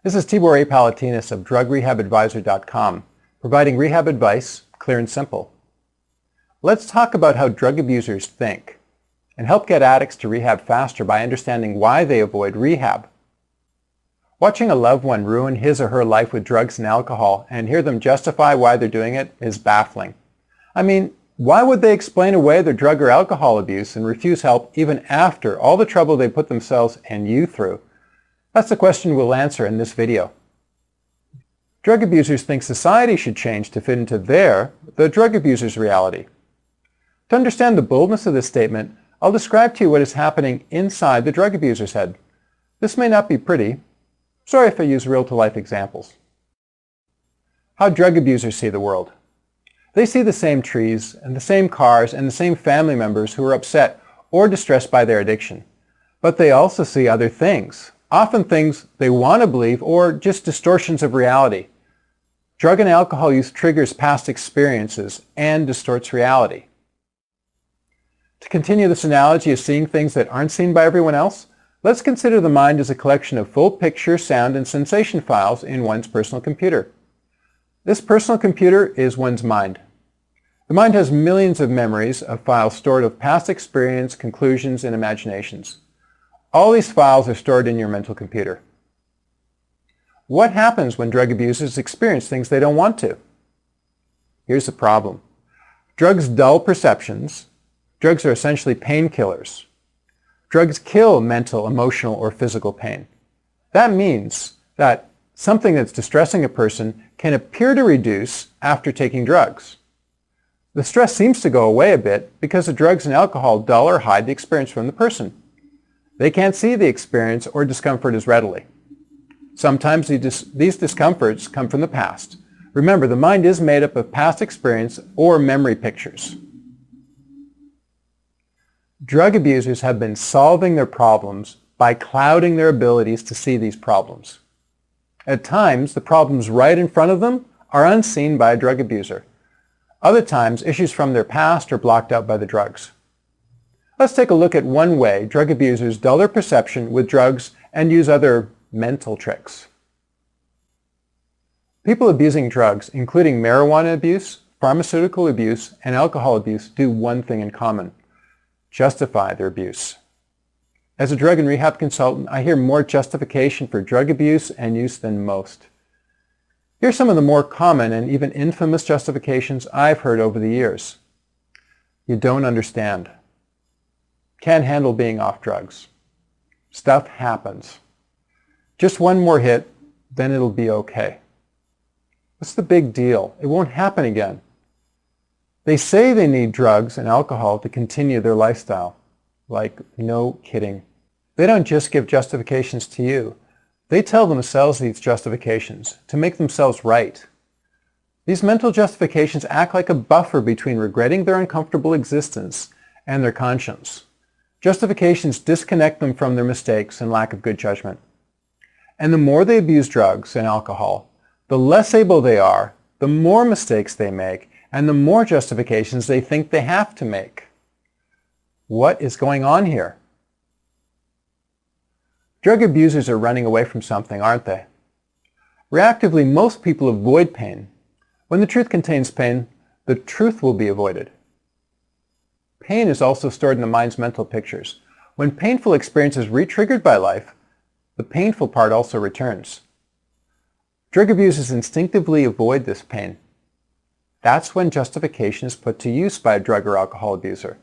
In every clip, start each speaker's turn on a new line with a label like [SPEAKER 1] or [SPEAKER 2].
[SPEAKER 1] This is Tibor A. Palatinas of DrugRehabAdvisor.com, providing rehab advice clear and simple. Let's talk about how drug abusers think and help get addicts to rehab faster by understanding why they avoid rehab. Watching a loved one ruin his or her life with drugs and alcohol and hear them justify why they're doing it is baffling. I mean, why would they explain away their drug or alcohol abuse and refuse help even after all the trouble they put themselves and you through? That's the question we'll answer in this video. Drug abusers think society should change to fit into the drug abuser's reality. To understand the boldness of this statement, I'll describe to you what is happening inside the drug abuser's head. This may not be pretty. Sorry if I use real-to-life examples. How drug abusers see the world. They see the same trees and the same cars and the same family members who are upset or distressed by their addiction. But they also see other things, often things they want to believe or just distortions of reality. Drug and alcohol use triggers past experiences and distorts reality. To continue this analogy of seeing things that aren't seen by everyone else, let's consider the mind as a collection of full picture, sound, and sensation files in one's personal computer. This personal computer is one's mind. The mind has millions of memories of files stored of past experience, conclusions, and imaginations. All these files are stored in your mental computer. What happens when drug abusers experience things they don't want to? Here's the problem. Drugs dull perceptions. Drugs are essentially painkillers. Drugs kill mental, emotional, or physical pain. That means that something that's distressing a person can appear to reduce after taking drugs. The stress seems to go away a bit because the drugs and alcohol dull or hide the experience from the person. They can't see the experience or discomfort as readily. Sometimes these discomforts come from the past. Remember, the mind is made up of past experience or memory pictures. Drug abusers have been solving their problems by clouding their abilities to see these problems. At times, the problems right in front of them are unseen by a drug abuser. Other times, issues from their past are blocked out by the drugs. Let's take a look at one way drug abusers dull their perception with drugs and use other mental tricks. People abusing drugs, including marijuana abuse, pharmaceutical abuse, and alcohol abuse, do one thing in common: justify their abuse. As a drug and rehab consultant, I hear more justification for drug abuse and use than most. Here's some of the more common and even infamous justifications I've heard over the years. You don't understand. Can't handle being off drugs. Stuff happens. Just one more hit, then it'll be okay. What's the big deal? It won't happen again. They say they need drugs and alcohol to continue their lifestyle. Like, no kidding. They don't just give justifications to you. They tell themselves these justifications to make themselves right. These mental justifications act like a buffer between regretting their uncomfortable existence and their conscience. Justifications disconnect them from their mistakes and lack of good judgment. And the more they abuse drugs and alcohol, the less able they are, the more mistakes they make, and the more justifications they think they have to make. What is going on here? Drug abusers are running away from something, aren't they? Reactively, most people avoid pain. When the truth contains pain, the truth will be avoided. Pain is also stored in the mind's mental pictures. When painful experience is re-triggered by life, the painful part also returns. Drug abusers instinctively avoid this pain. That's when justification is put to use by a drug or alcohol abuser.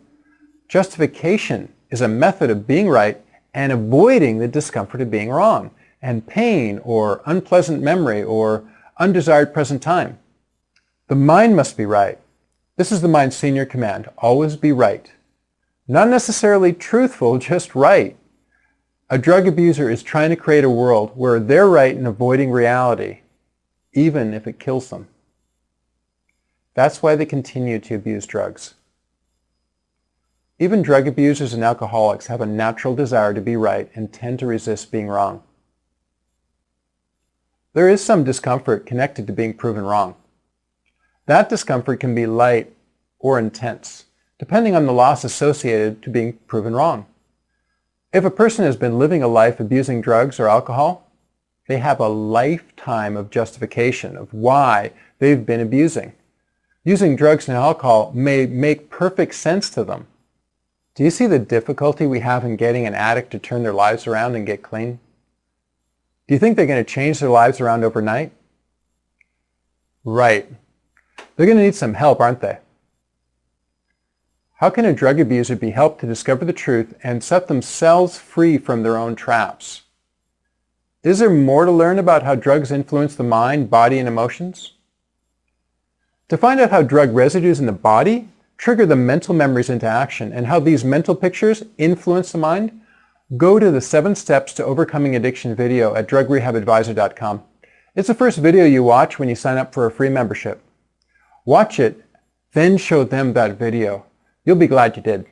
[SPEAKER 1] Justification is a method of being right and avoiding the discomfort of being wrong, and pain or unpleasant memory or undesired present time. The mind must be right. This is the mind's senior command: always be right. Not necessarily truthful, just right. A drug abuser is trying to create a world where they're right in avoiding reality, even if it kills them. That's why they continue to abuse drugs. Even drug abusers and alcoholics have a natural desire to be right and tend to resist being wrong. There is some discomfort connected to being proven wrong. That discomfort can be light or intense, depending on the loss associated to being proven wrong. If a person has been living a life abusing drugs or alcohol, they have a lifetime of justification of why they've been abusing. Using drugs and alcohol may make perfect sense to them. Do you see the difficulty we have in getting an addict to turn their lives around and get clean? Do you think they're going to change their lives around overnight? Right. They're going to need some help, aren't they? How can a drug abuser be helped to discover the truth and set themselves free from their own traps? Is there more to learn about how drugs influence the mind, body, and emotions? To find out how drug residues in the body trigger the mental memories into action and how these mental pictures influence the mind, go to the 7 Steps to Overcoming Addiction video at drugrehabadvisor.com. It's the first video you watch when you sign up for a free membership. Watch it, then show them that video. You'll be glad you did.